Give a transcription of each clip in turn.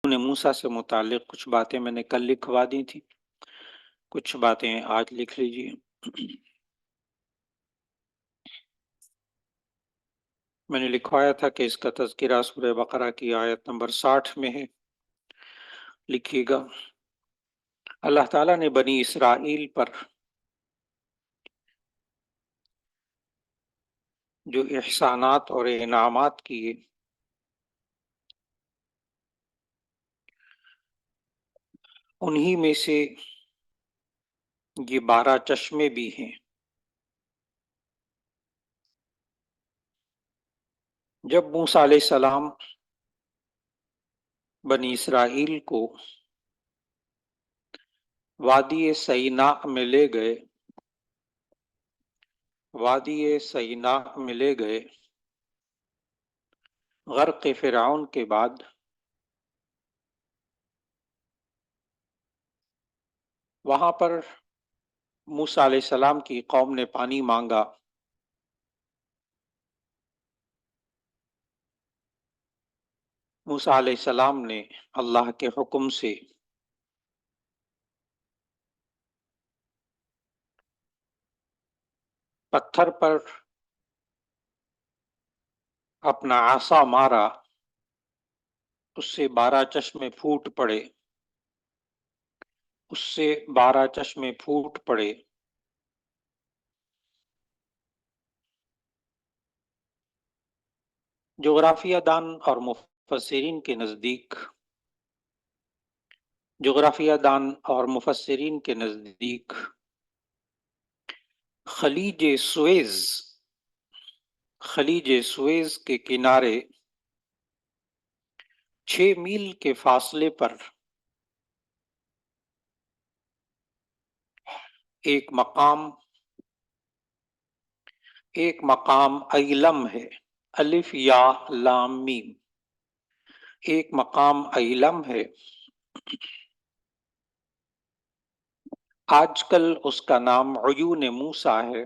نے موسیٰ سے متعلق کچھ باتیں میں نے کل لکھوا دی تھی، کچھ باتیں آج لکھ لیجیے۔ میں نے لکھوایا تھا کہ اس کا تذکرہ سورہ بقرہ کی آیت نمبر 60 میں ہے، لکھیے گا۔ اللہ تعالیٰ نے بنی اسرائیل پر جو احسانات اور انعامات کیے، انہی میں سے یہ 12 چشمے بھی ہیں۔ جب موسیٰ علیہ السلام بنی اسرائیل کو وادی سینا میں لے گئے، غرق فرعون کے بعد وہاں پر موسیٰ علیہ السلام کی قوم نے پانی مانگا، موسیٰ علیہ السلام نے اللہ کے حکم سے پتھر پر اپنا عصا مارا، اس سے 12 چشمے پھوٹ پڑے۔ جغرافیہ دان اور مفسرین کے نزدیک خلیج سویز کے کنارے 6 میل کے فاصلے پر ایک مقام ایلم ہے، الف یا لام میم، ایک مقام ایلم ہے۔ آج کل اس کا نام عیون موسیٰ ہے۔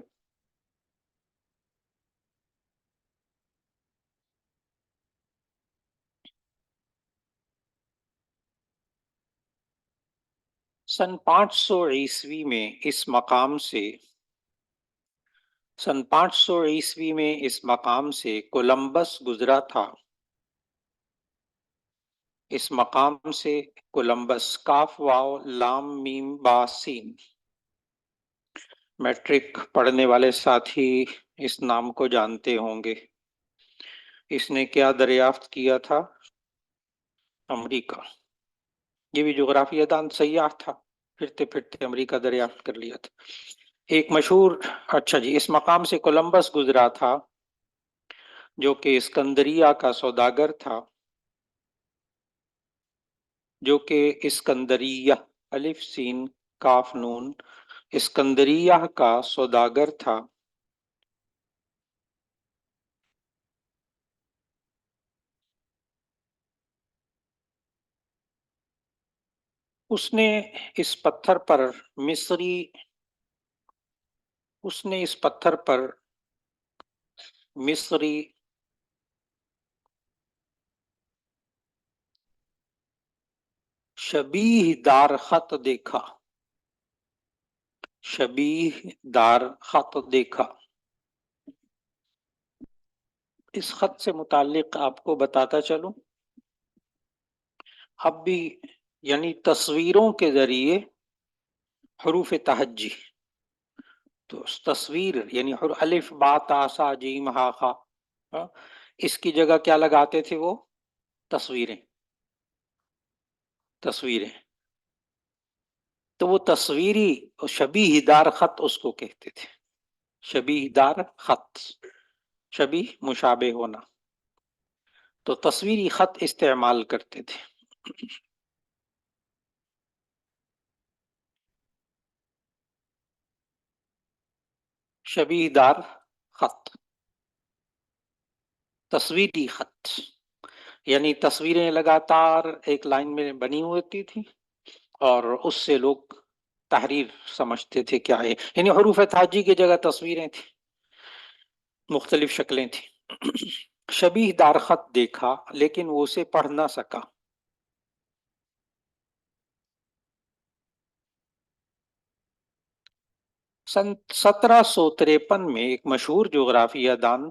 سن 500 عیسوی میں اس مقام سے کولمبس گزرا تھا۔ اس مقام سے کولمبس، کاف واو لام میم با سین۔ میٹرک پڑھنے والے ساتھی اس نام کو جانتے ہوں گے۔ اس نے کیا دریافت کیا تھا؟ امریکہ۔ یہ بھی جغرافیہ دان سیاح تھا، پھرتے پھرتے امریکہ دریافت کر لیا تھا۔ ایک مشہور اس مقام سے کولمبس گزرا تھا جو کہ اسکندریہ کا سوداگر تھا، الف سین کاف نون، اسکندریہ کا سوداگر تھا۔ اس نے اس پتھر پر مصری شبیہ دار خط دیکھا۔ اس خط سے متعلق آپ کو بتاتا چلوں، اب بھی یعنی تصویروں کے ذریعے حروف تہجی، تو تصویر یعنی الف با تا سا جیم ہا خا، اس کی جگہ کیا لگاتے تھے وہ؟ تصویریں۔ تو وہ تصویری شبیہ دار خط اس کو کہتے تھے، شبیہ دار خط، شبیہ مشابہ ہونا، تو تصویری خط استعمال کرتے تھے۔ شبیہ دار خط، تصویری خط، یعنی تصویریں لگاتار ایک لائن میں بنی ہوتی تھی اور اس سے لوگ تحریر سمجھتے تھے کیا ہے، یعنی حروف تہجی کی جگہ تصویریں تھیں، مختلف شکلیں تھیں۔ شبیہ دار خط دیکھا لیکن وہ اسے پڑھ نہ سکا۔ سن 1753 میں ایک مشہور جغرافیہ دان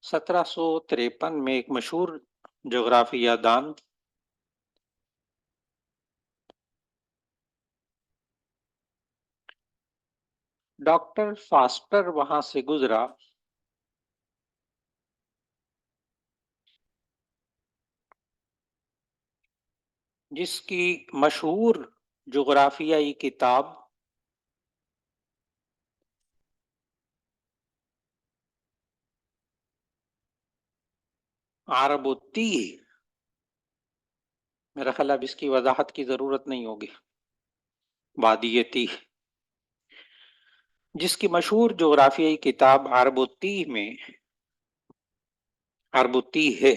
1753 میں ایک مشہور جغرافیہ دان ڈاکٹر فاسٹر وہاں سے گزرا. جس کی مشہور جغرافیائی کتاب عرب التیہ، میرا خیال اب اس کی وضاحت کی ضرورت نہیں ہوگی، وادی تیہ، جس کی مشہور جغرافیائی کتاب عرب التیہ میں عرب التیہ ہے.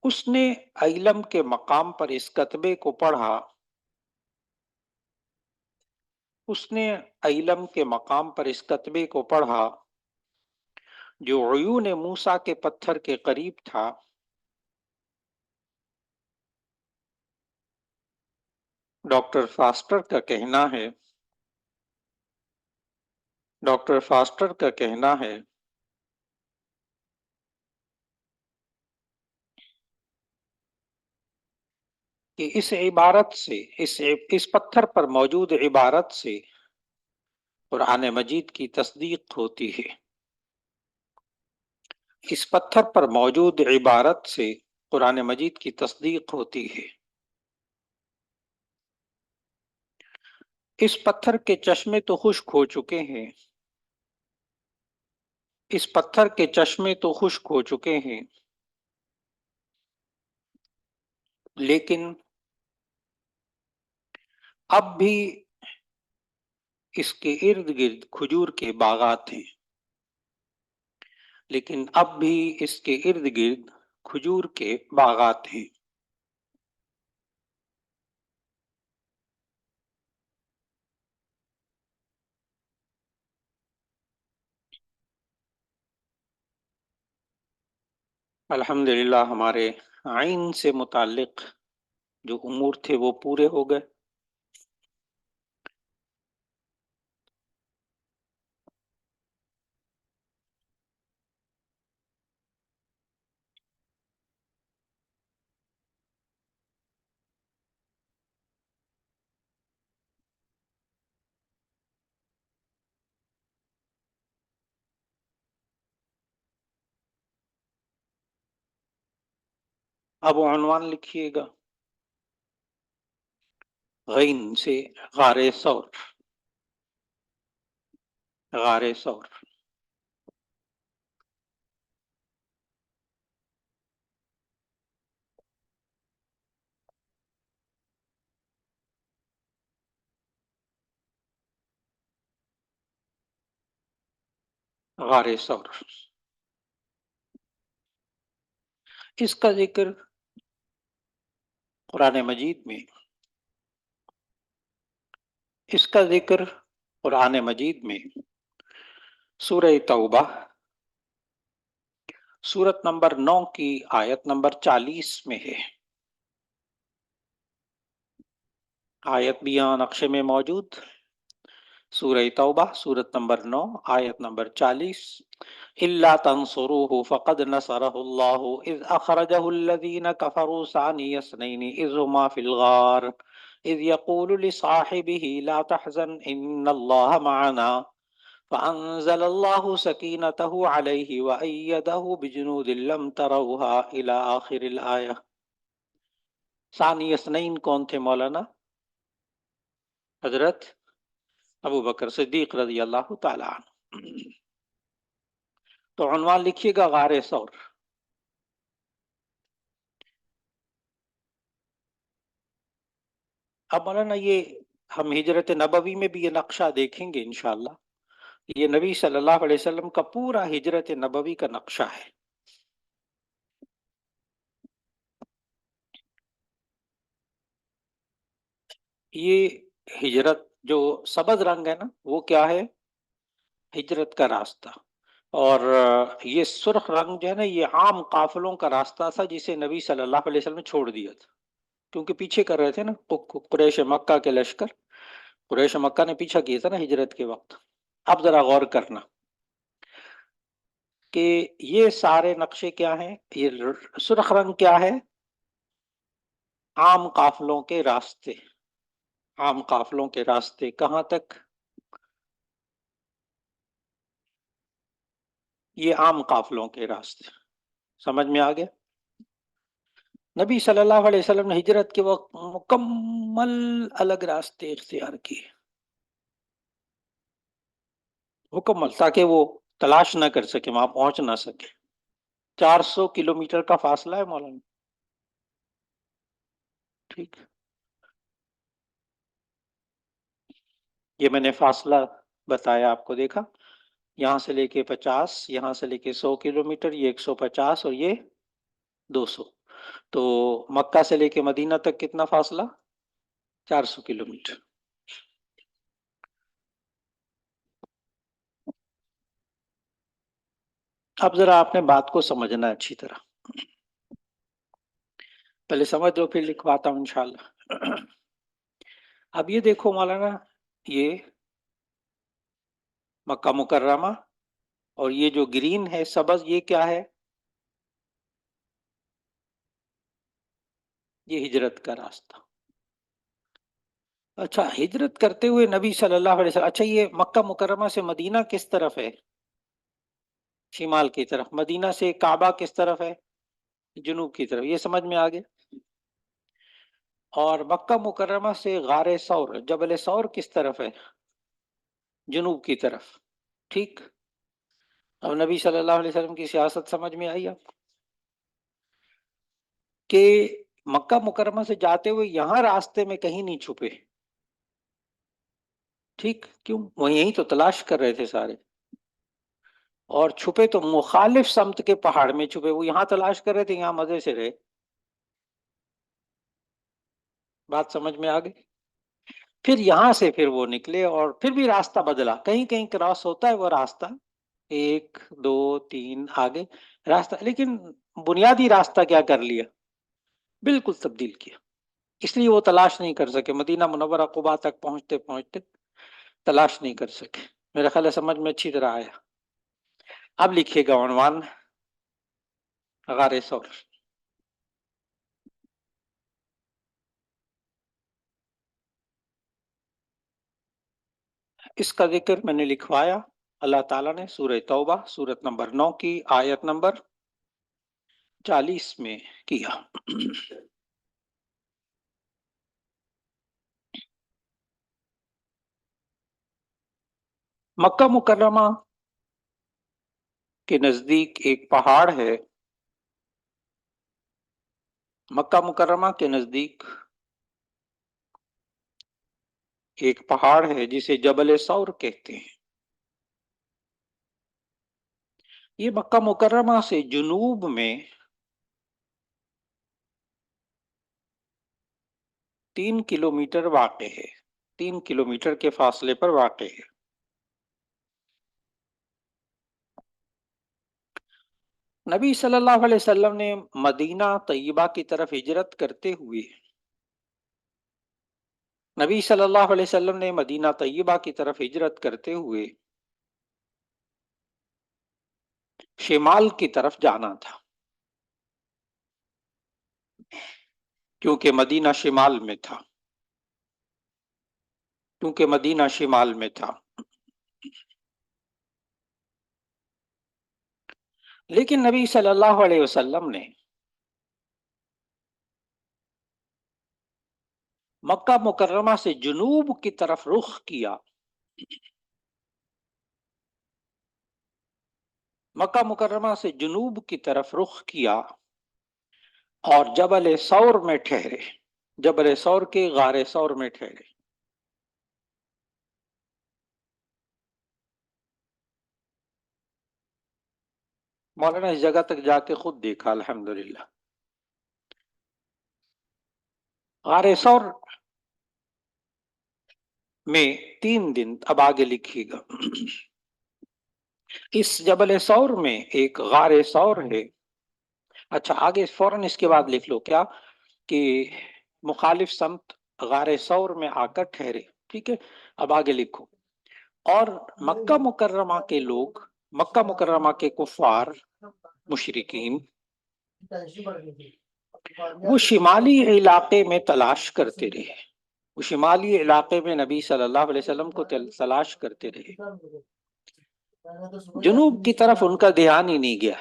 اس نے علم کے مقام پر اس کتبے کو پڑھا. اس نے علم کے مقام پر اس کتبے کو پڑھا جو عیون موسیٰ کے پتھر کے قریب تھا. ڈاکٹر فاسٹر کا کہنا ہے کہ اس عبارت سے اس پتھر پر موجود عبارت سے قرآن مجید کی تصدیق ہوتی ہے. اس پتھر پر موجود عبارت سے قرآن مجید کی تصدیق ہوتی ہے. اس پتھر کے چشمے تو خشک ہو چکے ہیں، اس پتھر کے چشمے تو خشک ہو چکے ہیں، لیکن اب بھی اس کے ارد گرد کھجور کے باغات ہیں. لیکن اب بھی اس کے ارد گرد کھجور کے باغات ہیں. الحمدللہ ہمارے عین سے متعلق جو امور تھے وہ پورے ہو گئے. اب عنوان لکھیے گا، غین سے غار ثور. غار ثور غار ثور، اس کا ذکر قرآن مجید میں سورہ توبہ سورت نمبر 9 کی آیت نمبر 40 میں ہے. آیت بھی یہاں نقشے میں موجود، سورہ توبہ سورت نمبر 9 آیت نمبر 40. إِلَّا تَنْصُرُوهُ فَقَدْ نَصَرَهُ اللَّهُ إِذْ أَخْرَجَهُ الَّذِينَ كَفَرُوا ثَانِيَ اثْنَيْنِ إِذْ هُمَا فِي الْغَارِ إِذْ يَقُولُ لِصَاحِبِهِ لَا تَحْزَنْ إِنَّ اللَّهَ مَعَنَا فَأَنزَلَ اللَّهُ سَكِينَتَهُ عَلَيْهِ وَأَيَّدَهُ بِجُنُودٍ لَّمْ تَرَوْهَا إِلَى آخِرِ الْآيَةِ. ثانی اثنین کون تھے مولانا؟ حضرت ابو بکر صدیق رضی اللہ تعالیٰ عنہ. تو عنوان لکھیے گا غار ثور. اب مولانا یہ ہم ہجرت نبوی میں بھی یہ نقشہ دیکھیں گے انشاءاللہ. یہ نبی صلی اللہ علیہ وسلم کا پورا ہجرت نبوی کا نقشہ ہے. یہ ہجرت جو سبز رنگ ہے نا وہ کیا ہے؟ ہجرت کا راستہ. اور یہ سرخ رنگ جو ہے نا یہ عام قافلوں کا راستہ تھا جسے نبی صلی اللہ علیہ وسلم نے چھوڑ دیا تھا. کیونکہ پیچھے کر رہے تھے نا قریش مکہ کے لشکر، قریش مکہ نے پیچھا کیا تھا نا ہجرت کے وقت۔ اب ذرا غور کرنا کہ یہ سارے نقشے کیا ہیں، یہ سرخ رنگ کیا ہے، عام قافلوں کے راستے، عام قافلوں کے راستے کہاں تک؟ یہ عام قافلوں کے راستے، سمجھ میں آ گیا؟ نبی صلی اللہ علیہ وسلم نے ہجرت کے وقت مکمل الگ راستے اختیار کیے، مکمل، تاکہ وہ تلاش نہ کر سکے، وہاں پہنچ نہ سکے۔ 400 کلومیٹر کا فاصلہ ہے مولانا، ٹھیک، یہ میں نے فاصلہ بتایا آپ کو، دیکھا، یہاں سے لے کے 50، یہاں سے لے کے 100 کلومیٹر، یہ 150 اور یہ 200، تو مکہ سے لے کے مدینہ تک کتنا فاصلہ؟ 400 کلومیٹر۔ اب ذرا آپ نے بات کو سمجھنا ہے اچھی طرح، پہلے سمجھ دو پھر لکھواتا ہوں انشاءاللہ۔ اب یہ دیکھو مولانا، یہ مکہ مکرمہ، اور یہ جو گرین ہے سبز، یہ کیا ہے؟ یہ ہجرت کا راستہ۔ اچھا، ہجرت کرتے ہوئے نبی صلی اللہ علیہ وسلم، اچھا یہ مکہ مکرمہ سے مدینہ کس طرف ہے؟ شمال کی طرف۔ مدینہ سے کعبہ کس طرف ہے؟ جنوب کی طرف۔ یہ سمجھ میں آگے؟ اور مکہ مکرمہ سے غار ثور، جبل ثور کس طرف ہے؟ جنوب کی طرف، ٹھیک۔ اب نبی صلی اللہ علیہ وسلم کی سیاست سمجھ میں آئی آپ کہ مکہ مکرمہ سے جاتے ہوئے یہاں راستے میں کہیں نہیں چھپے، ٹھیک، کیوں؟ وہ یہیں تو تلاش کر رہے تھے سارے، اور چھپے تو مخالف سمت کے پہاڑ میں چھپے، وہ یہاں تلاش کر رہے تھے، یہاں مزے سے رہے۔ بات سمجھ میں آ گئی؟ پھر یہاں سے پھر وہ نکلے اور پھر بھی راستہ بدلا، کہیں کہیں کراس ہوتا ہے وہ راستہ، 1 2 3 آگے راستہ، لیکن بنیادی راستہ کیا کر لیا؟ بالکل تبدیل کیا، اس لیے وہ تلاش نہیں کر سکے، مدینہ منورہ قباء تک پہنچتے پہنچتے تلاش نہیں کر سکے۔ میرا خیال ہے سمجھ میں اچھی طرح آیا۔ اب لکھیے گا عنوان، غار ثور۔ اس کا ذکر میں نے لکھوایا، اللہ تعالیٰ نے سورہ توبہ سورت نمبر 9 کی آیت نمبر 40 میں کیا۔ مکہ مکرمہ کے نزدیک ایک پہاڑ ہے، مکہ مکرمہ کے نزدیک ایک پہاڑ ہے جسے جبل ثور کہتے ہیں۔ یہ مکہ مکرمہ سے جنوب میں 3 کلومیٹر واقع ہے، 3 کلومیٹر کے فاصلے پر واقع ہے۔ نبی صلی اللہ علیہ وسلم نے مدینہ طیبہ کی طرف ہجرت کرتے ہوئے، نبی صلی اللہ علیہ وسلم نے مدینہ طیبہ کی طرف ہجرت کرتے ہوئے شمال کی طرف جانا تھا، کیونکہ مدینہ شمال میں تھا، کیونکہ مدینہ شمال میں تھا۔ لیکن نبی صلی اللہ علیہ وسلم نے مکہ مکرمہ سے جنوب کی طرف رخ کیا، مکہ مکرمہ سے جنوب کی طرف رخ کیا اور جبل ثور میں ٹھہرے، جبل ثور کے غار ثور میں ٹھہرے۔ مولانا اس جگہ تک جا کے خود دیکھا الحمدللہ۔ غار ثور میں 3 دن، اب آگے لکھیے گا، اس جبل ثور میں ایک غار ثور ہے۔ اچھا آگے فوراً اس کے بعد لکھ لو کیا کہ مخالف سمت غار ثور میں آ کر ٹھہرے. ٹھیک ہے, اب آگے لکھو. اور مکہ مکرمہ کے لوگ, مکہ مکرمہ کے کفار مشرکین, وہ شمالی علاقے میں تلاش کرتے رہے. وہ شمالی علاقے میں نبی صلی اللہ علیہ وسلم کو تلاش کرتے رہے. جنوب کی طرف ان کا دھیان ہی نہیں گیا.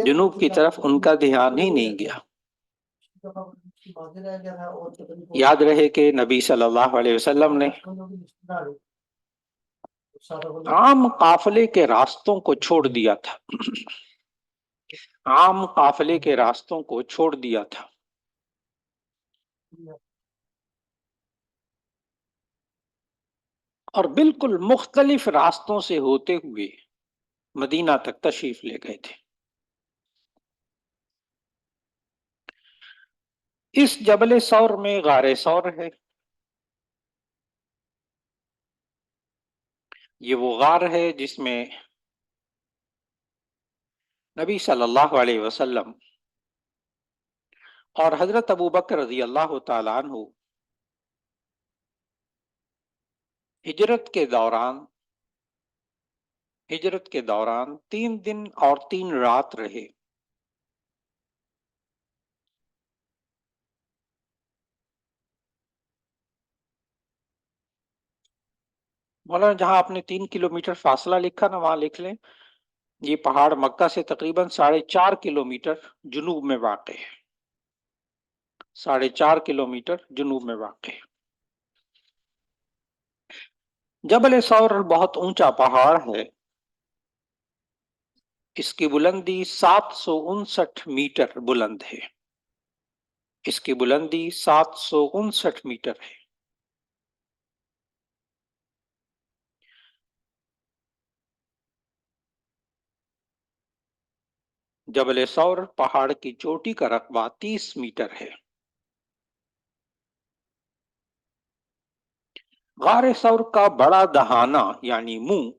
جنوب کی طرف ان کا دھیان ہی نہیں گیا. یاد رہے کہ نبی صلی اللہ علیہ وسلم نے عام قافلے کے راستوں کو چھوڑ دیا تھا. عام قافلے کے راستوں کو چھوڑ دیا تھا. اور بالکل مختلف راستوں سے ہوتے ہوئے مدینہ تک تشریف لے گئے تھے. اس جبل ثور میں غار ثور ہے. یہ وہ غار ہے جس میں نبی صلی اللہ علیہ وسلم اور حضرت ابوبکر رضی اللہ تعالیٰ عنہ ہجرت کے دوران 3 دن اور 3 رات رہے. مولانا جہاں آپ نے 3 کلومیٹر فاصلہ لکھا نا, وہاں لکھ لیں یہ پہاڑ مکہ سے تقریباً 4.5 کلومیٹر جنوب میں واقع ہے. 4.5 کلومیٹر جنوب میں واقع ہے. جبل ثور بہت اونچا پہاڑ ہے. اس کی بلندی 759 میٹر بلند ہے. اس کی بلندی 759 میٹر ہے. جبل ثور پہاڑ کی چوٹی کا رقبہ 30 میٹر ہے. غار ثور کا بڑا دہانہ یعنی منہ,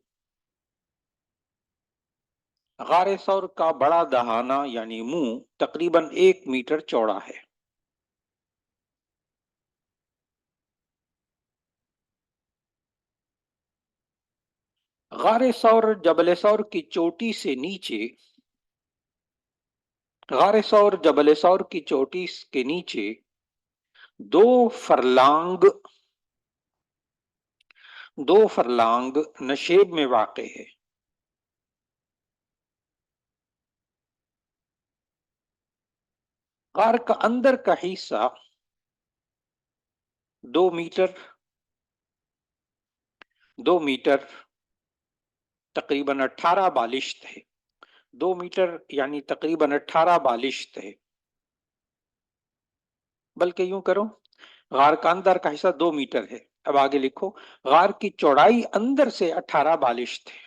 غار ثور کا بڑا دہانہ یعنی منہ تقریباً 1 میٹر چوڑا ہے. غار ثور جبل ثور کی چوٹی سے نیچے, غار ثور جبل ثور کی چوٹی کے نیچے 2 فرلانگ نشیب میں واقع ہے. غار کا اندر کا حصہ 2 میٹر تقریباً 18 بالشت ہے. 2 میٹر یعنی تقریباً 18 بالشت ہے. بلکہ یوں کرو, غار کا اندر کا حصہ 2 میٹر ہے. اب آگے لکھو, غار کی چوڑائی اندر سے 18 بالشت ہے.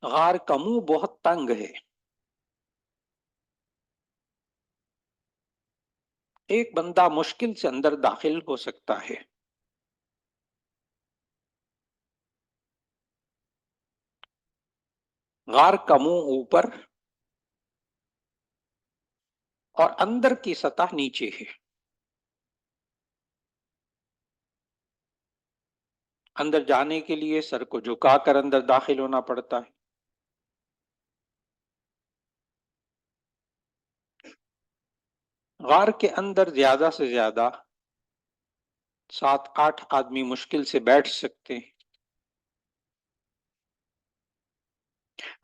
غار کا منہ بہت تنگ ہے. ایک بندہ مشکل سے اندر داخل ہو سکتا ہے. غار کا منہ اوپر اور اندر کی سطح نیچے ہے. اندر جانے کے لیے سر کو جھکا کر اندر داخل ہونا پڑتا ہے. غار کے اندر زیادہ سے زیادہ 7-8 آدمی مشکل سے بیٹھ سکتے ہیں.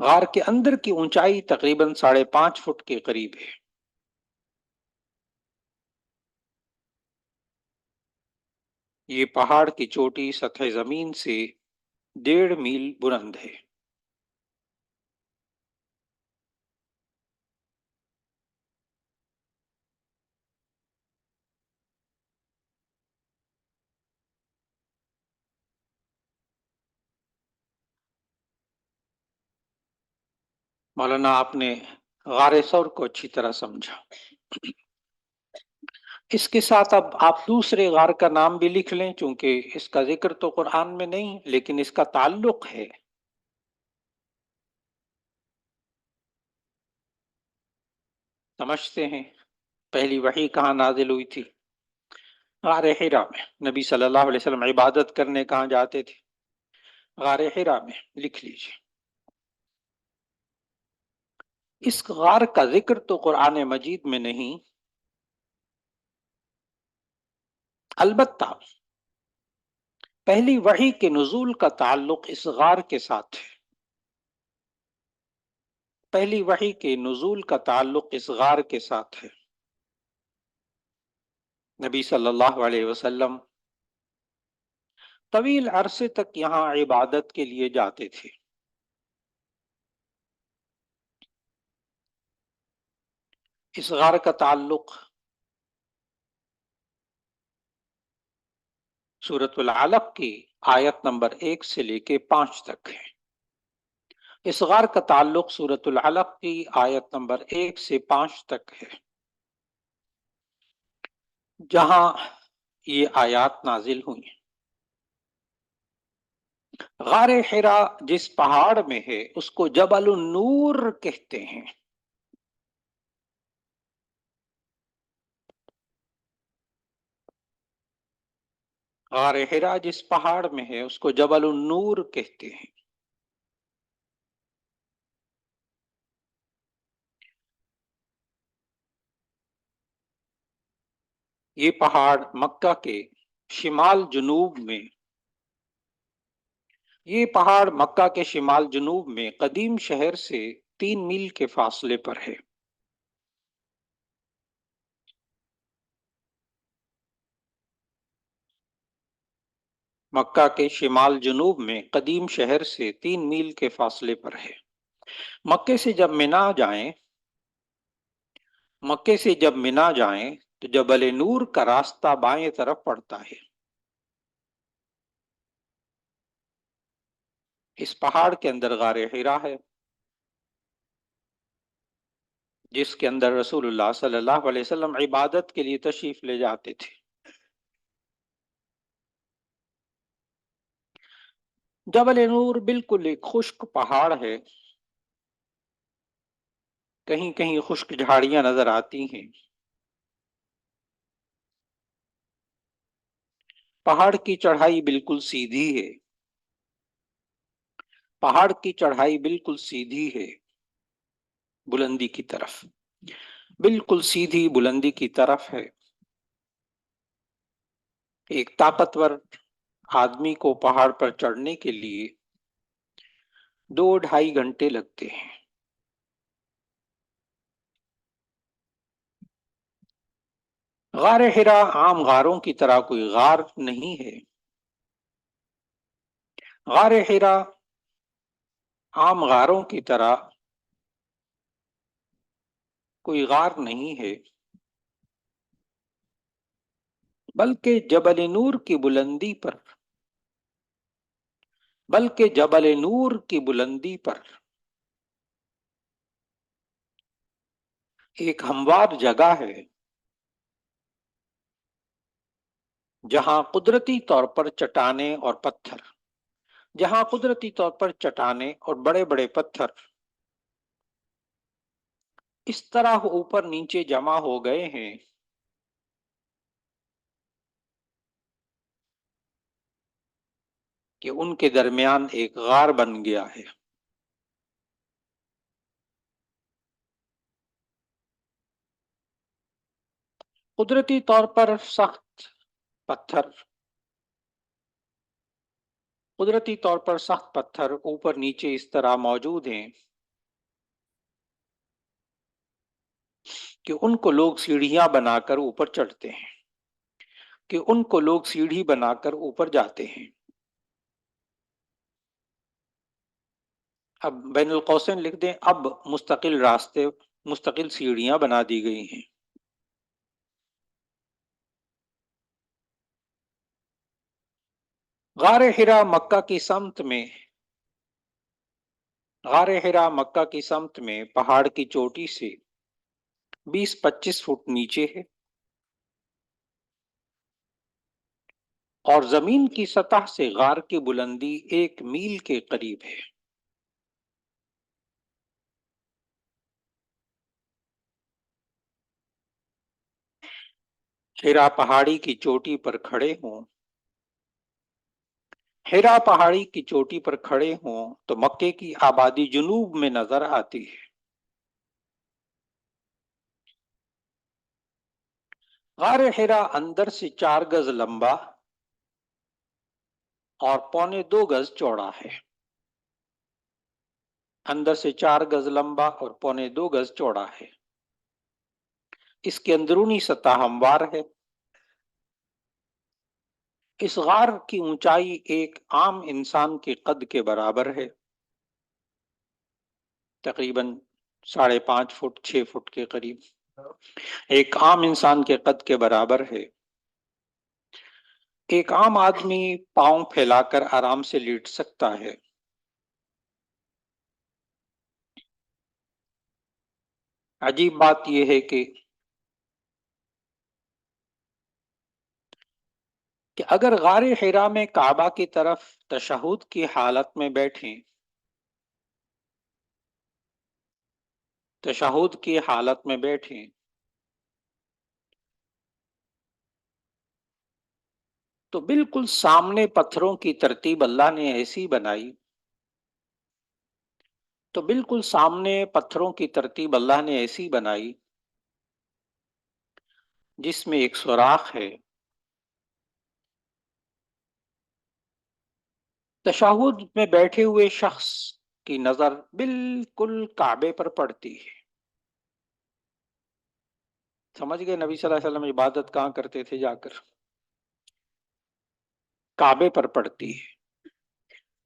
غار کے اندر کی اونچائی تقریباً 5.5 فٹ کے قریب ہے. یہ پہاڑ کی چوٹی سطح زمین سے 1.5 میل بلند ہے. مولانا آپ نے غار ثور کو اچھی طرح سمجھا. اس کے ساتھ اب آپ دوسرے غار کا نام بھی لکھ لیں, چونکہ اس کا ذکر تو قرآن میں نہیں لیکن اس کا تعلق ہے. سمجھتے ہیں پہلی وحی کہاں نازل ہوئی تھی؟ غار حرا میں. نبی صلی اللہ علیہ وسلم عبادت کرنے کہاں جاتے تھے؟ غار حرا میں. لکھ لیجیے. اس غار کا ذکر تو قرآن مجید میں نہیں، البتہ پہلی وحی کے نزول کا تعلق اس غار کے ساتھ ہے. پہلی وحی کے نزول کا تعلق اس غار کے ساتھ ہے. نبی صلی اللہ علیہ وسلم طویل عرصے تک یہاں عبادت کے لیے جاتے تھے. اس غار کا تعلق سورۃ العلق کی آیت نمبر 1 سے لے کے 5 تک ہے. اس غار کا تعلق سورۃ العلق کی آیت نمبر 1 سے 5 تک ہے، جہاں یہ آیات نازل ہوئی. غار حرا جس پہاڑ میں ہے اس کو جبل النور کہتے ہیں. غار حرا جس پہاڑ میں ہے اس کو جبل النور کہتے ہیں. یہ پہاڑ مکہ کے شمال جنوب میں قدیم شہر سے 3 میل کے فاصلے پر ہے. مکہ کے شمال جنوب میں قدیم شہر سے 3 میل کے فاصلے پر ہے. مکے سے جب منا جائیں تو جبل نور کا راستہ بائیں طرف پڑتا ہے. اس پہاڑ کے اندر غار حرا ہے، جس کے اندر رسول اللہ صلی اللہ علیہ وسلم عبادت کے لیے تشریف لے جاتے تھے. جبل نور بالکل ایک خشک پہاڑ ہے. کہیں کہیں خشک جھاڑیاں نظر آتی ہیں. پہاڑ کی چڑھائی بالکل سیدھی ہے. بلندی کی طرف، بالکل سیدھی بلندی کی طرف ہے. ایک طاقتور آدمی کو پہاڑ پر چڑھنے کے لیے 2-2.5 گھنٹے لگتے ہیں. غار حرا عام غاروں کی طرح کوئی غار نہیں ہے. غار حرا عام غاروں کی طرح کوئی غار نہیں ہے، بلکہ جبل نور کی بلندی پر ایک ہموار جگہ ہے، جہاں قدرتی طور پر چٹانیں اور بڑے بڑے پتھر اس طرح اوپر نیچے جمع ہو گئے ہیں کہ ان کے درمیان ایک غار بن گیا ہے. قدرتی طور پر سخت پتھر اوپر نیچے اس طرح موجود ہیں کہ ان کو لوگ سیڑھیاں بنا کر اوپر چڑھتے ہیں، سیڑھی بنا کر اوپر جاتے ہیں. اب بین القوسین لکھ دیں، اب مستقل سیڑھیاں بنا دی گئی ہیں. غار حرا مکہ کی سمت میں پہاڑ کی چوٹی سے 20-25 فٹ نیچے ہے اور زمین کی سطح سے غار کی بلندی 1 میل کے قریب ہے. ہیرا پہاڑی کی چوٹی پر کھڑے ہوں، ہیرا پہاڑی کی چوٹی پر کھڑے ہوں تو مکے کی آبادی جنوب میں نظر آتی ہے۔ غار ہیرا اندر سے 4 گز لمبا اور 1.25 گز چوڑا ہے۔ اندر سے 4 گز لمبا اور 1.25 گز چوڑا ہے۔ اس کی اندرونی سطح ہموار ہے۔ اس غار کی اونچائی ایک عام انسان کے قد کے برابر ہے، تقریباً 5.5 فٹ 6 فٹ کے قریب، ایک عام انسان کے قد کے برابر ہے۔ ایک عام آدمی پاؤں پھیلا کر آرام سے لیٹ سکتا ہے۔ عجیب بات یہ ہے کہ اگر غار حرا میں کعبہ کی طرف تشہد کی حالت میں بیٹھیں، تشہد کی حالت میں بیٹھیں تو بالکل سامنے پتھروں کی ترتیب اللہ نے ایسی بنائی، تو بالکل سامنے پتھروں کی ترتیب اللہ نے ایسی بنائی جس میں ایک سوراخ ہے۔ تشہد میں بیٹھے ہوئے شخص کی نظر بالکل کعبے پر پڑتی ہے۔ سمجھ گئے نبی صلی اللہ علیہ وسلم عبادت کہاں کرتے تھے؟ جا کر کعبے پر پڑتی ہے۔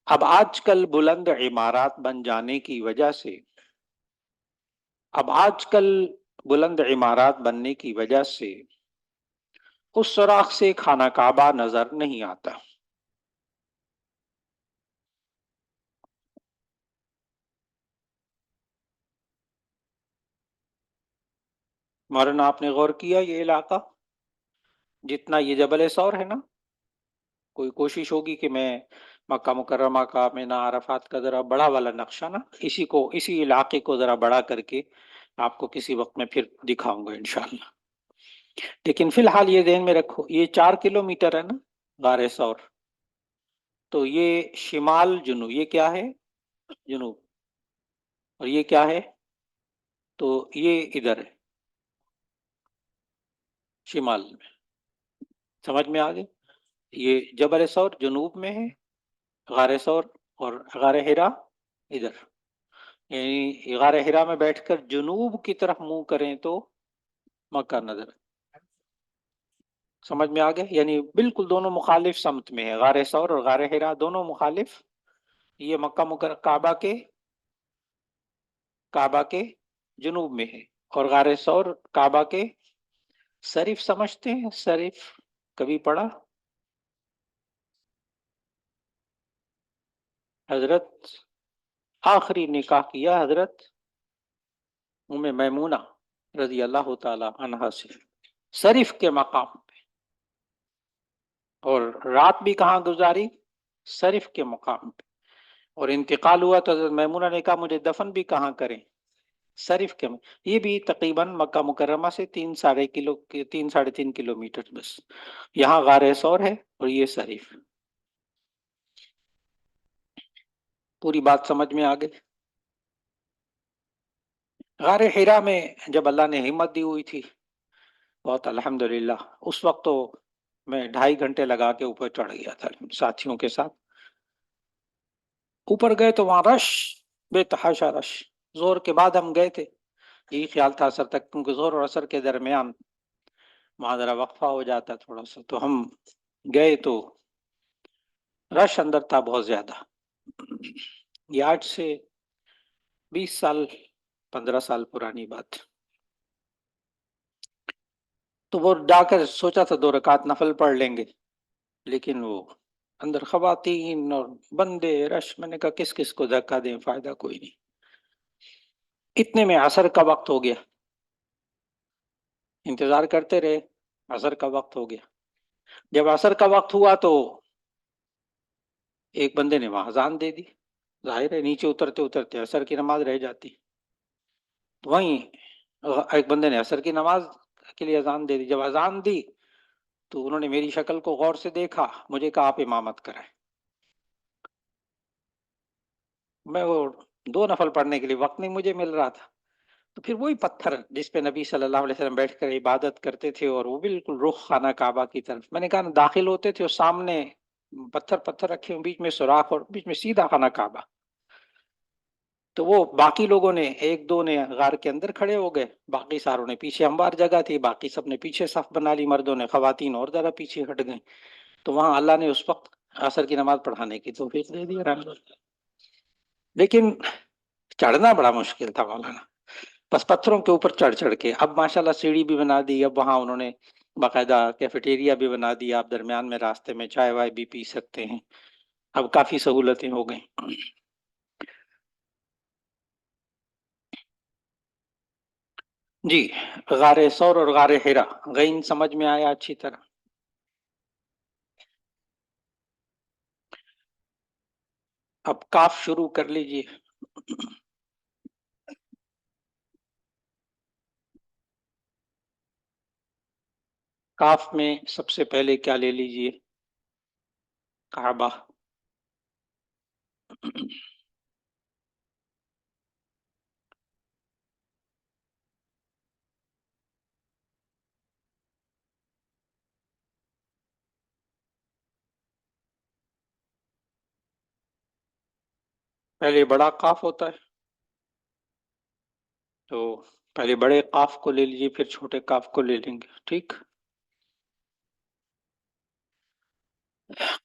اب آج کل بلند عمارات بن جانے کی وجہ سے، اب آج کل بلند عمارات بننے کی وجہ سے اس سوراخ سے خانہ کعبہ نظر نہیں آتا۔ مولانا آپ نے غور کیا یہ علاقہ جتنا یہ جبل ثور ہے نا، کوئی کوشش ہوگی کہ میں مکہ مکرمہ کا مینا عرفات کا ذرا بڑا والا نقشہ نا، اسی علاقے کو ذرا بڑا کر کے آپ کو کسی وقت میں پھر دکھاؤں گا انشاءاللہ۔ لیکن فی الحال یہ ذہن میں رکھو، یہ 4 کلومیٹر ہے نا غار ثور، تو یہ شمال جنوب، یہ کیا ہے؟ جنوب، اور یہ کیا ہے؟ تو یہ ادھر ہے شمال میں، سمجھ میں آگے؟ یہ جبل ثور جنوب میں ہے، غار ثور اور غار حرا ادھر، یعنی غار حرا میں بیٹھ کر جنوب کی طرف منہ کریں تو مکہ نظر، سمجھ میں آگے؟ یعنی بالکل دونوں مخالف سمت میں ہے، غار ثور اور غار حرا دونوں مخالف، یہ مکہ کعبہ کے جنوب میں ہے، اور غار ثور کعبہ کے صرف، سمجھتے ہیں صرف؟ کبھی پڑھا؟ حضرت آخری نکاح کیا حضرت ام میمونہ رضی اللہ تعالی عنہا سے صرف کے مقام پہ، اور رات بھی کہاں گزاری؟ صرف کے مقام پہ، اور انتقال ہوا تو حضرت میمونہ نے کہا مجھے دفن بھی کہاں کریں؟ صرف کے، یہ بھی تقریباً مکہ مکرمہ سے 3.5 کلومیٹر بس، یہاں غار ثور ہے اور یہ صرف، پوری بات سمجھ میں آ گئی؟ غار حرا میں جب اللہ نے ہمت دی ہوئی تھی بہت الحمدللہ، اس وقت تو میں 2.5 گھنٹے لگا کے اوپر چڑھ گیا تھا ساتھیوں کے ساتھ۔ اوپر گئے تو وہاں رش، بے تحاشا رش، زور کے بعد ہم گئے تھے، یہی خیال تھا اثر تک، کیونکہ زور اور اثر کے درمیان وہاں ذرا وقفہ ہو جاتا تھوڑا سا، تو ہم گئے تو رش اندر تھا بہت زیادہ۔ یہ 8 سے 20 سال 15 سال پرانی بات، تو وہ جا کر سوچا تھا 2 رکعت نفل پڑھ لیں گے، لیکن وہ اندر خواتین اور بندے رش، میں نے کہا کس کس کو دھکا دیں، فائدہ کوئی نہیں۔ اتنے میں عصر کا وقت ہو گیا، انتظار کرتے رہے، عصر کا وقت ہو گیا۔ جب عصر کا وقت ہوا تو ایک بندے نے وہاں اذان دے دی، ظاہر ہے نیچے اترتے اترتے عصر کی نماز رہ جاتی، وہیں ایک بندے نے عصر کی نماز کے لیے اذان دے دی۔ جب اذان دی تو انہوں نے میری شکل کو غور سے دیکھا، مجھے کہا آپ امامت کریں. میں وہ 2 نفل پڑھنے کے لیے وقت نہیں مجھے مل رہا تھا. تو پھر وہی پتھر جس پہ نبی صلی اللہ علیہ وسلم بیٹھ کر عبادت کرتے تھے اور وہ بالکل رخ خانہ کعبہ کی طرف، میں نے کہا داخل ہوتے تھے اور سامنے پتھر پتھر رکھے ہوں، بیچ میں سوراخ اور بیچ میں سیدھا خانہ کعبہ. تو وہ باقی لوگوں نے ایک دو نے غار کے اندر کھڑے ہو گئے، باقی ساروں نے پیچھے ہموار جگہ تھی، باقی سب نے پیچھے صف بنا لی، مردوں نے، خواتین اور ذرا پیچھے ہٹ گئیں. تو وہاں اللہ نے اس وقت عصر کی نماز پڑھانے کی توفیق دے دی آرام سے. لیکن چڑھنا بڑا مشکل تھا مولانا، بس پتھروں کے اوپر چڑھ چڑھ کے. اب ماشاءاللہ سیڑھی بھی بنا دی، اب وہاں انہوں نے باقاعدہ کیفیٹیریا بھی بنا دیا، آپ درمیان میں راستے میں چائے وائے بھی پی سکتے ہیں. اب کافی سہولتیں ہو گئیں. جی، غار ثور اور غار حرا غین سمجھ میں آیا اچھی طرح؟ اب کاف شروع کر لیجئے. کاف میں سب سے پہلے کیا لے لیجئے؟ کعبہ. پہلے بڑا قاف ہوتا ہے، تو پہلے بڑے قاف کو لے لیجئے، پھر چھوٹے قاف کو لے لیں گے. ٹھیک.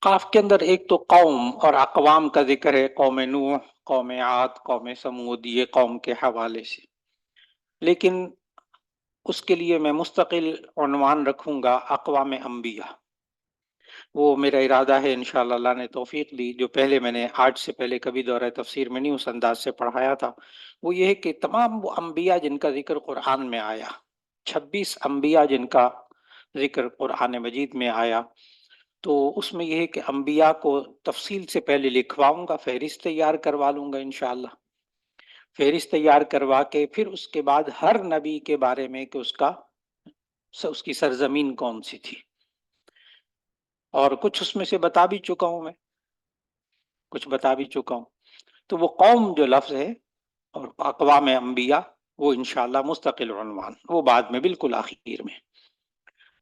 قاف کے اندر ایک تو قوم اور اقوام کا ذکر ہے، قوم نوح، قوم عاد، قوم سمود، یہ قوم کے حوالے سے. لیکن اس کے لیے میں مستقل عنوان رکھوں گا اقوام انبیاء. وہ میرا ارادہ ہے انشاءاللہ، اللہ نے توفیق دی. جو پہلے میں نے آج سے پہلے کبھی دورہ تفسیر میں نہیں اس انداز سے پڑھایا تھا، وہ یہ ہے کہ تمام وہ انبیاء جن کا ذکر قرآن میں آیا، 26 انبیاء جن کا ذکر قرآن مجید میں آیا، تو اس میں یہ ہے کہ انبیاء کو تفصیل سے پہلے لکھواؤں گا، فہرست تیار کروا لوں گا انشاءاللہ. فہرست تیار کروا کے پھر اس کے بعد ہر نبی کے بارے میں کہ اس کی سرزمین کون سی تھی، اور کچھ اس میں سے بتا بھی چکا ہوں میں، کچھ بتا بھی چکا ہوں. تو وہ قوم جو لفظ ہے اور اقوام انبیاء، وہ انشاءاللہ مستقل عنوان، وہ بعد میں بالکل آخر میں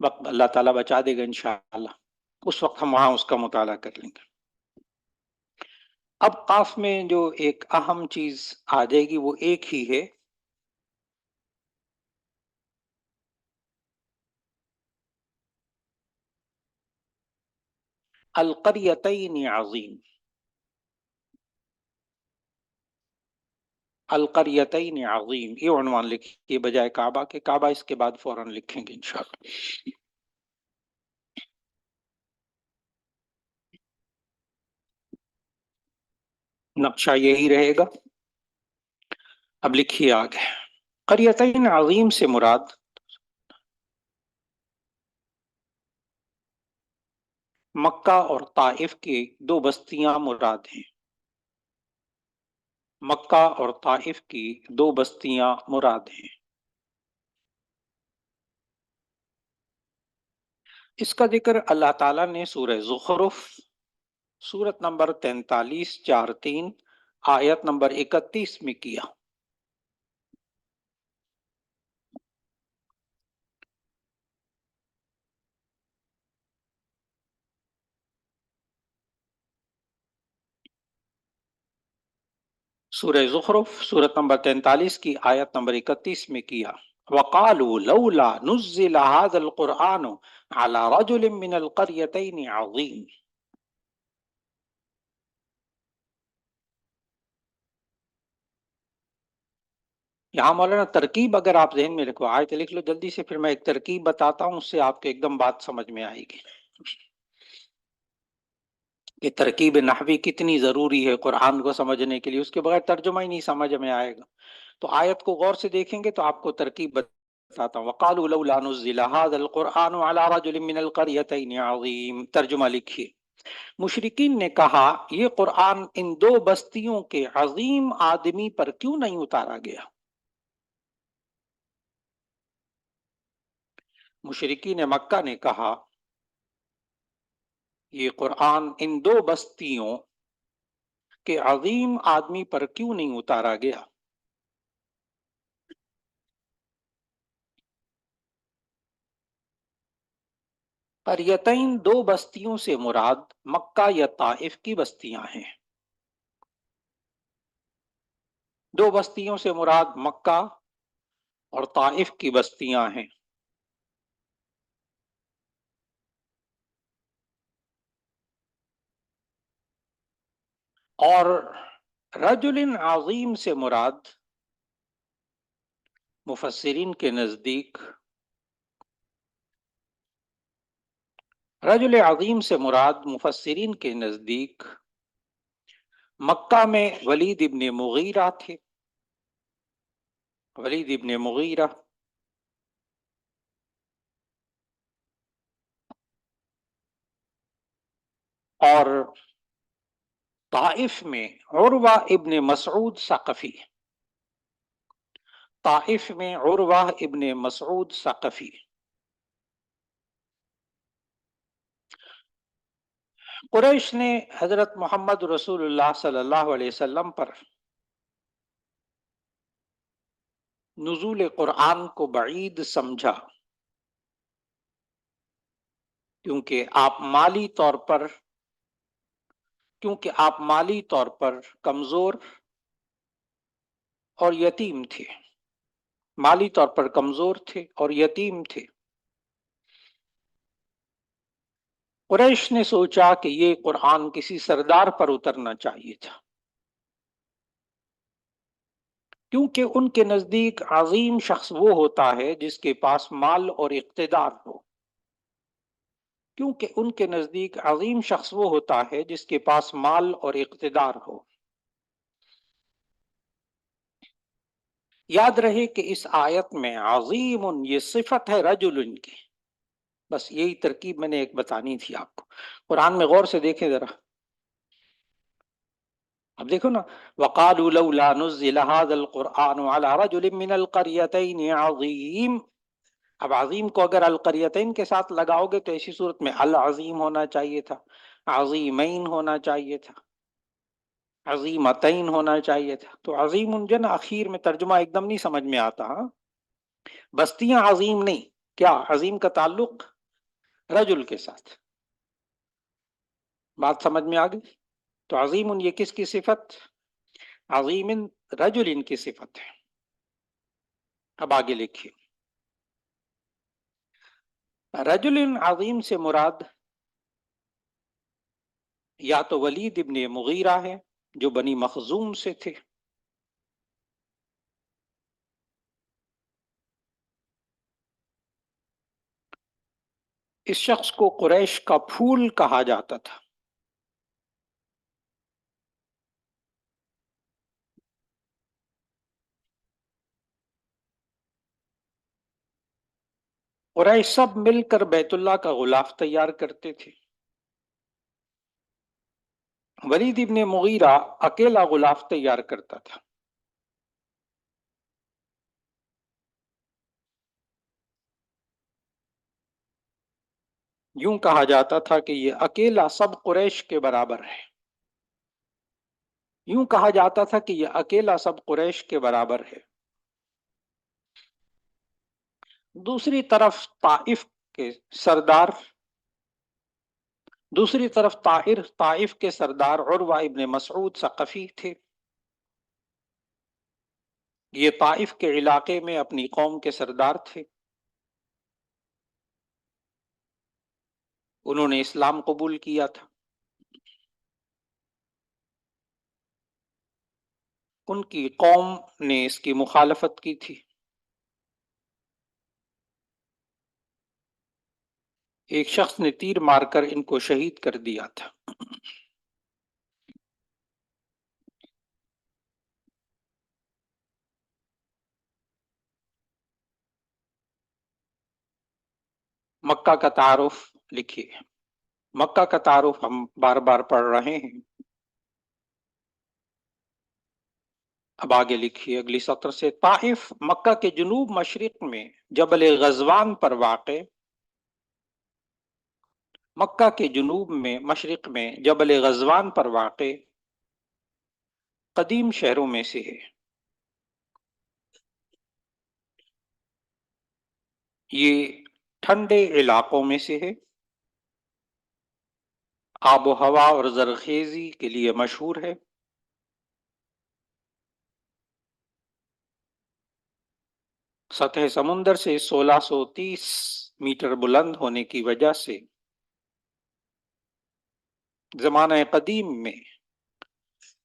وقت اللہ تعالیٰ بچا دے گا انشاءاللہ، اس وقت ہم وہاں اس کا مطالعہ کر لیں گے. اب قاف میں جو ایک اہم چیز آ جائے گی وہ ایک ہی ہے، القریتین عظیم. القریتین عظیم یہ عنوان لکھیے بجائے کعبہ کے. کعبہ اس کے بعد فوراً لکھیں گے انشاءاللہ. نقشہ یہی رہے گا. اب لکھیے آگے. قریتین عظیم سے مراد مکہ اور طائف کی 2 بستیاں مراد ہیں. مکہ اور طائف کی 2 بستیاں مراد ہیں. اس کا ذکر اللہ تعالیٰ نے سورہ زخرف سورت نمبر 43 43 آیت نمبر 31 میں کیا. سورہ زخرف سورت نمبر 43 کی آیت نمبر 31 میں کیا. وَقَالُوا لَوْلَا نُزِّلَ هَذَا الْقُرْآنُ عَلَى رَجُلٍ مِّنَ الْقَرْيَتَيْنِ عَظِيمٍ. یہاں مولانا ترکیب اگر آپ ذہن میں رکھو، آیت لکھ لو جلدی سے، پھر میں ایک ترکیب بتاتا ہوں، اس سے آپ کو ایک دم بات سمجھ میں آئے گی کہ ترکیب نحوی کتنی ضروری ہے قرآن کو سمجھنے کے لیے. اس کے بغیر ترجمہ ہی نہیں سمجھ میں آئے گا. تو آیت کو غور سے دیکھیں گے تو آپ کو ترکیب بتاتا ہوں. وَقَالُوا لَوْلَا نُزِّلَ هَذَا الْقُرْآنُ عَلَى رَجُلٍ مِّنَ الْقَرْيَتَيْنِ عَظِيمٍ. ترجمہ لکھیے. مشرکین نے کہا یہ قرآن ان 2 بستیوں کے عظیم آدمی پر کیوں نہیں اتارا گیا؟ مشرکین مکہ نے کہا یہ قرآن ان دو بستیوں کے عظیم آدمی پر کیوں نہیں اتارا گیا؟ قریتین دو بستیوں سے مراد مکہ یا طائف کی بستیاں ہیں. دو بستیوں سے مراد مکہ اور طائف کی بستیاں ہیں. اور رجل عظیم سے مراد مفسرین کے نزدیک رجل عظیم سے مراد مفسرین کے نزدیک مکہ میں ولید ابن مغیرہ تھے. ولید ابن مغیرہ اور طائف میں عروہ ابن مسعود ثقفی. طائف میں عروہ ابن مسعود ثقفی. قریش نے حضرت محمد رسول اللہ صلی اللہ علیہ وسلم پر نزول قرآن کو بعید سمجھا، کیونکہ آپ مالی طور پر کمزور اور یتیم تھے. مالی طور پر کمزور تھے اور یتیم تھے. قریش نے سوچا کہ یہ قرآن کسی سردار پر اترنا چاہیے تھا، کیونکہ ان کے نزدیک عظیم شخص وہ ہوتا ہے جس کے پاس مال اور اقتدار ہو. کیونکہ ان کے نزدیک عظیم شخص وہ ہوتا ہے جس کے پاس مال اور اقتدار ہو. یاد رہے کہ اس آیت میں عظیم یہ صفت ہے رجل کی. بس یہی ترکیب میں نے ایک بتانی تھی آپ کو. قرآن میں غور سے دیکھیں ذرا. اب دیکھو نا، وَقَالُوا لَوْلَا نُزِّلَ هَذَا الْقُرْآنُ عَلَى رَجُلٍ مِّنَ الْقَرْيَتَيْنِ عَظِيمٍ. اب عظیم کو اگر القریتین کے ساتھ لگاؤ گے تو ایسی صورت میں العظیم ہونا چاہیے تھا، عظیمین ہونا چاہیے تھا، عظیمتین ہونا چاہیے تھا. تو عظیم جو نا اخیر میں ترجمہ ایک دم نہیں سمجھ میں آتا. ہاں، بستیاں عظیم نہیں، کیا عظیم کا تعلق رجل کے ساتھ. بات سمجھ میں آ گئی؟ تو عظیم یہ کس کی صفت؟ عظیم رجل ان کی صفت ہے. اب آگے لکھیے، رجل عظیم سے مراد یا تو ولید ابن مغیرہ ہے جو بنی مخزوم سے تھے، اس شخص کو قریش کا پھول کہا جاتا تھا. قریش سب مل کر بیت اللہ کا غلاف تیار کرتے تھے. ولید ابن مغیرہ اکیلا غلاف تیار کرتا تھا. یوں کہا جاتا تھا کہ یہ اکیلا سب قریش کے برابر ہے. یوں کہا جاتا تھا کہ یہ اکیلا سب قریش کے برابر ہے. دوسری طرف طائف کے سردار عروہ ابن مسعود ثقفی تھے. یہ طائف کے علاقے میں اپنی قوم کے سردار تھے. انہوں نے اسلام قبول کیا تھا. ان کی قوم نے اس کی مخالفت کی تھی. ایک شخص نے تیر مار کر ان کو شہید کر دیا تھا. مکہ کا تعارف لکھیے. مکہ کا تعارف ہم بار بار پڑھ رہے ہیں. اب آگے لکھیے اگلی سطر سے، طائف مکہ کے جنوب مشرق میں جبل غزوان پر واقع مکہ کے جنوب میں مشرق میں جبل غزوان پر واقع قدیم شہروں میں سے ہے۔ یہ ٹھنڈے علاقوں میں سے ہے، آب و ہوا اور زرخیزی کے لیے مشہور ہے۔ سطح سمندر سے 1630 میٹر بلند ہونے کی وجہ سے زمانہ قدیم میں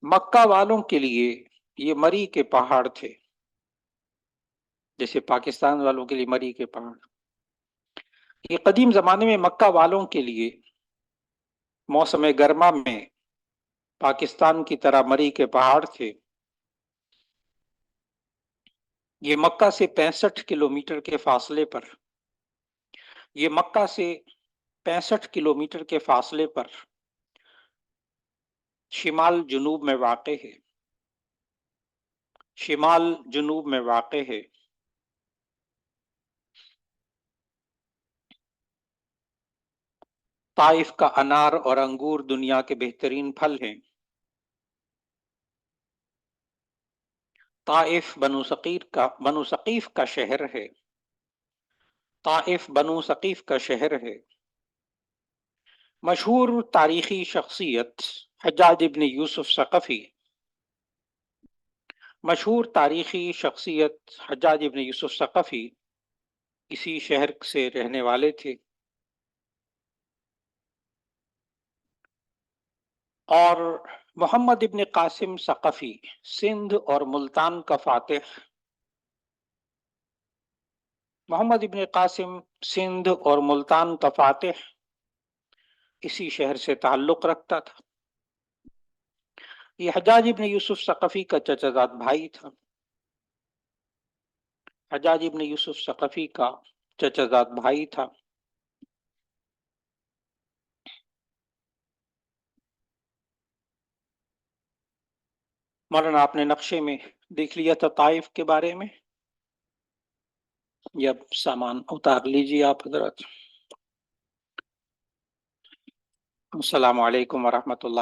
مکہ والوں کے لیے یہ مری کے پہاڑ تھے، جیسے پاکستان والوں کے لیے مری کے پہاڑ۔ یہ قدیم زمانے میں مکہ والوں کے لیے موسم گرما میں پاکستان کی طرح مری کے پہاڑ تھے۔ یہ مکہ سے 65 کلومیٹر کے فاصلے پر یہ مکہ سے 65 کلومیٹر کے فاصلے پر شمال جنوب میں واقع ہے۔ شمال جنوب میں واقع ہے۔ طائف کا انار اور انگور دنیا کے بہترین پھل ہیں۔ طائف بنو ثقیف کا شہر ہے۔ طائف بنو ثقیف کا شہر ہے۔ مشہور تاریخی شخصیت حجاج ابن یوسف ثقفی مشہور تاریخی شخصیت حجاج ابن یوسف ثقفی اسی شہر سے رہنے والے تھے، اور محمد ابن قاسم ثقفی سندھ اور ملتان کا فاتح محمد ابن قاسم سندھ اور ملتان کا فاتح اسی شہر سے تعلق رکھتا تھا۔ یہ حجاج ابن یوسف ثقفی کا چچا زاد بھائی تھا۔ حجاج ابن یوسف ثقفی کا چچا زاد بھائی تھا۔ مولانا آپ نے نقشے میں دیکھ لیا تھا طائف کے بارے میں، یا سامان اتار لیجیے آپ حضرات۔ السلام علیکم ورحمۃ اللہ